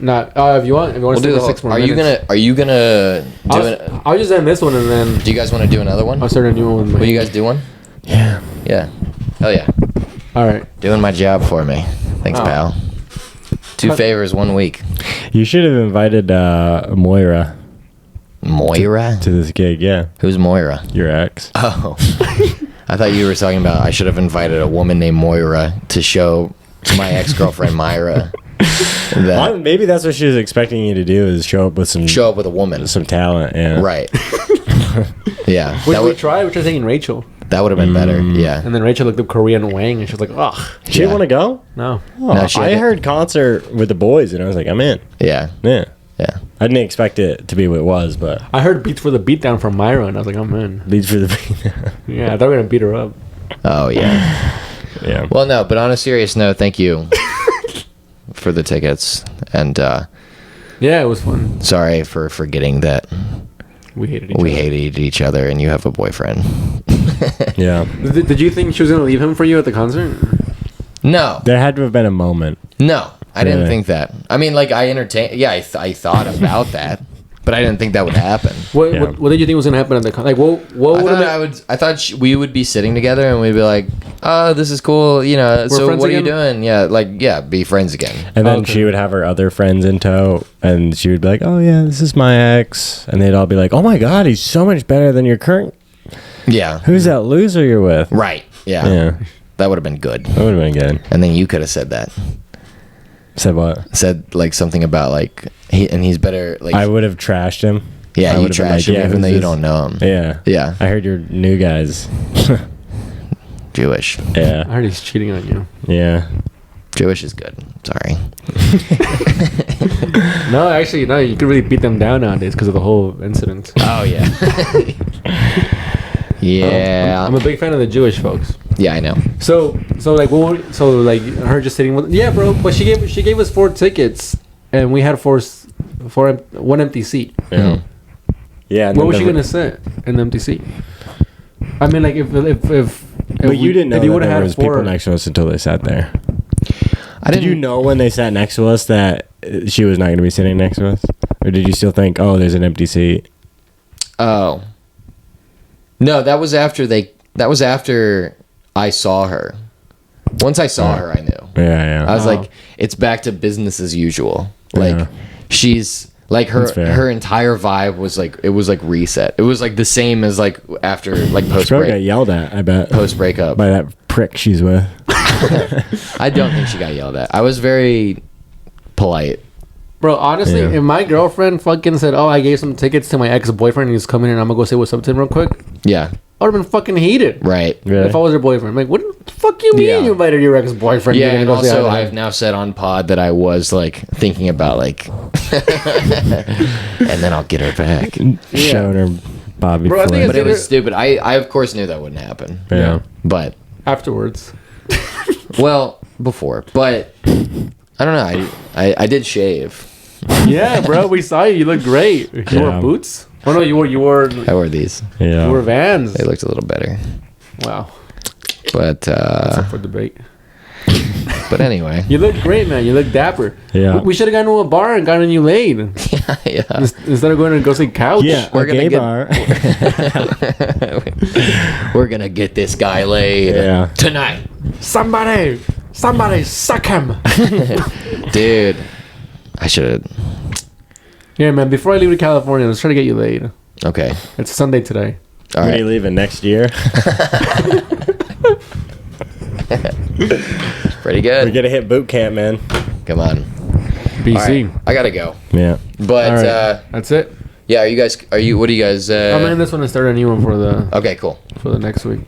Not. If you want We'll to do do the whole. 6 more Are minutes. you gonna do it? I'll just end this one and then Do you guys want to do another one? I'll start a new one. Will you guys do one? Yeah. Yeah. Hell yeah. All right. Doing my job for me. Thanks, Oh. pal. 2 favors, 1 week. You should have invited Moira Moira? to this gig. Yeah, Who's Moira? your ex. Oh. I thought you were talking about I should have invited a woman named Moira to show my ex-girlfriend Myra Well, that maybe that's what she was expecting you to do is show up with some with a woman. some talent. Yeah. Right. Yeah. We That would tried taking Rachel, have been better. Yeah. and then Rachel looked up Korean Wang, and she was like, "Ugh, She didn't Yeah. want to go. no." Oh, No, she I had- heard concert with the boys, and I was like, I'm in. Yeah. Yeah. Yeah. I didn't expect it to be what it was, but I heard beats for the beatdown from Myra, and I was like, "Oh man, leads for the. yeah, I thought we were gonna beat her up." Oh yeah. Yeah. Well, no, but on a serious note, thank you for the tickets, and Yeah, it was fun. sorry for forgetting that We hated we hated each other, and you have a boyfriend. Yeah. Did you think she was gonna leave him for you at the concert? No, There had to have been a moment. no, I didn't Really? think that. I mean, like I entertained. Yeah, I thought about that, but I didn't think that would happen. What, Yeah. what did you think was gonna happen at the concert? Like, what I would thought I thought we would be sitting together and we'd be like, "Oh, this is cool," you know. So friends what are you again? doing? Yeah, be friends again. And then Okay. she would have her other friends in tow, and she would be like, "Oh yeah, this is my ex," and they'd all be like, "Oh my god, he's so much better than your current. Yeah. Who's that loser you're with?" Right. Yeah. Yeah, That would have been good. that would have been good. And then you could have said that. Said what? Said like something about like he's better. Like I would have trashed him. yeah, I you would've been trash like, him yeah, even though who's you this? don't know him. Yeah, Yeah. I heard your new guys. Did Jewish. Yeah. I heard he's cheating on you. Yeah. Jewish is good. Sorry. No, actually, no. You could really beat them down nowadays because of the whole incident. Oh yeah. Yeah. I'm a big fan of the Jewish folks. Yeah, I know. So like her just sitting with bro. But she gave us 4 tickets, and we had one empty seat. Yeah. Yeah. Where was she gonna sit in the empty seat? I mean, like if But you didn't know if you that would there have was had 4 people next to us until they sat there. I Did didn't. you know when they sat next to us that she was not going to be sitting next to us? Or did you still think, oh, there's an empty seat? Oh. No, that was after I saw her. Once I saw her, I knew. Yeah, I was Oh. like, it's back to business as usual. Like, Yeah. she's like That's fair. her entire vibe was like, it was like reset. It was like the same as like after like post She probably got break, yelled at, I bet. post breakup. By that prick she's with. I don't think she got yelled at. I was very polite. Bro, honestly, Yeah. if my girlfriend fucking said, "Oh, I gave some tickets to my ex-boyfriend and he's coming and I'm gonna go say what's up to him real quick," Yeah. I would have been fucking heated. Right. Really? If I was her boyfriend, I'm like, what the fuck you mean Yeah. you invited your ex-boyfriend? Yeah, You're and gonna go say also hi to I've him? now said on pod that I was like thinking about like, and then I'll get her back. Showing her Bobby Bro, I think Flynn. But it was stupid. I of course knew that wouldn't happen. Yeah. But Afterwards. well, before. But I don't know. I did shave. Yeah, bro, we saw you. You look great. You Yeah. wore boots? Oh no, you wore I wore these. Yeah. Vans. They looked a little better. Wow. But Up for debate. but anyway. You look great, man. You look dapper. Yeah. We should have gone to a bar and gotten you laid Yeah. instead of going to go see couch. Yeah, We're a gonna gay get- bar. We're gonna get this guy laid Yeah. tonight. Somebody suck him. Dude. I should. Here, man. Before I leave to California, let's try to get you laid. Okay. It's Sunday today. All When are right. you leaving next year? Pretty We're good. gonna hit boot camp, man. Come on. BC. All right. I gotta go. Yeah. But All right. That's it. yeah, what do you guys I'm gonna end this one and start a new one for Okay, cool. the next week.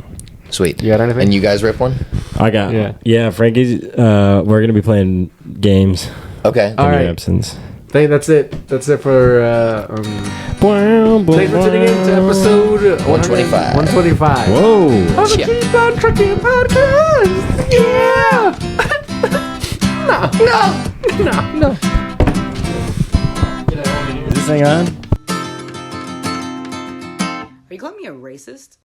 Sweet. You got anything? And you guys rip one? I got. Yeah. Yeah, Frankie's. We're gonna be playing games Okay. All in your right. absence. That's it. That's it for. Thanks for tuning in to episode 125. 125. Whoa. Of the Yeah. Keep On Trucking Podcast. Yeah. No. Is this thing on? Are you calling me a racist?